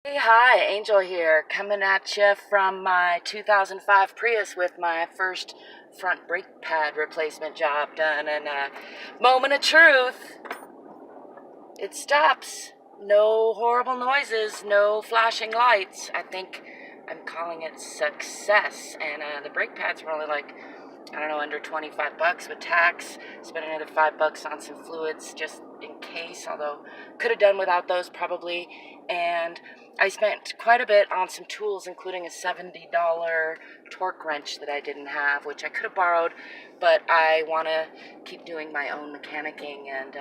Hey, hi, Angel here, coming at you from my 2005 Prius with my first front brake pad replacement job done. And moment of truth, it stops. No horrible noises, no flashing lights. I think I'm calling it success. And the brake pads were only like, I don't know, under 25 bucks with tax. Spent another $5 on some fluids just in case, although could have done without those probably. And I spent quite a bit on some tools, including a $70 torque wrench that I didn't have, which I could have borrowed, but I want to keep doing my own mechanicking and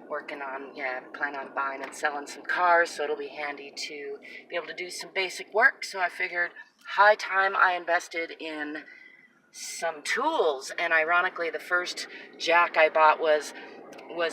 working on, plan on buying and selling some cars, so it'll be handy to be able to do some basic work. So I figured high time I invested in some tools. And ironically, the first jack I bought was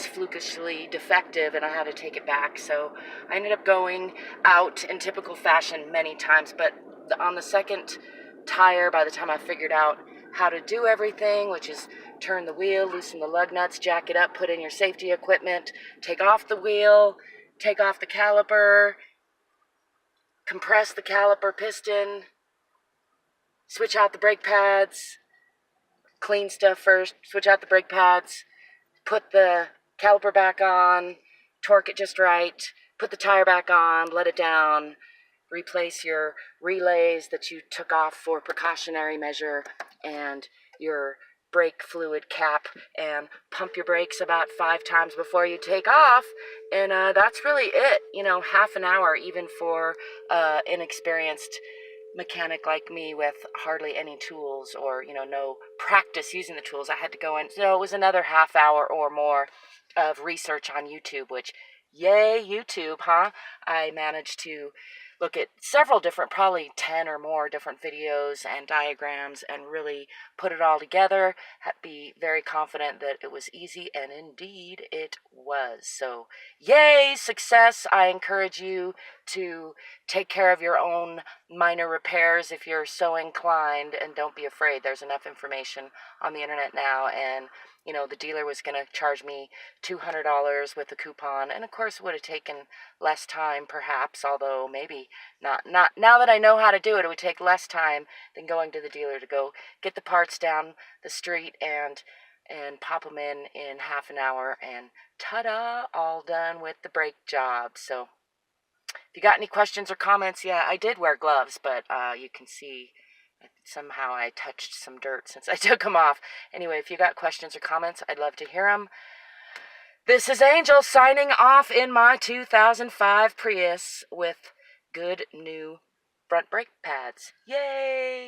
flukishly defective, and I had to take it back. So I ended up going out in typical fashion many times, but on the second tire, by the time I figured out how to do everything, which is turn the wheel, loosen the lug nuts, jack it up, put in your safety equipment, take off the wheel, take off the caliper, compress the caliper piston, switch out the brake pads, clean stuff first, switch out the brake pads, put the caliper back on, torque it just right, put the tire back on, let it down, replace your relays that you took off for precautionary measure, and your brake fluid cap, and pump your brakes about 5 times before you take off. And that's really it. Half an hour, even for inexperienced mechanic like me with hardly any tools, or no practice using the tools. I had to go in, so it was another half hour or more of research on YouTube, which, yay YouTube, huh? I managed to look at several different, probably 10 or more different videos and diagrams, and really put it all together, be very confident that it was easy, and indeed it was. So yay, success. I encourage you to take care of your own minor repairs if you're so inclined, and don't be afraid. There's enough information on the internet now, and the dealer was going to charge me $200 with a coupon, and of course it would have taken less time perhaps, although maybe not now that I know how to do it, it would take less time than going to the dealer to go get the parts down the street and pop them in half an hour, and ta-da, all done with the brake job. So if you got any questions or comments, yeah, I did wear gloves, but you can see somehow I touched some dirt since I took them off. Anyway, if you got questions or comments, I'd love to hear them. This is Angel signing off in my 2005 Prius with good new front brake pads. Yay!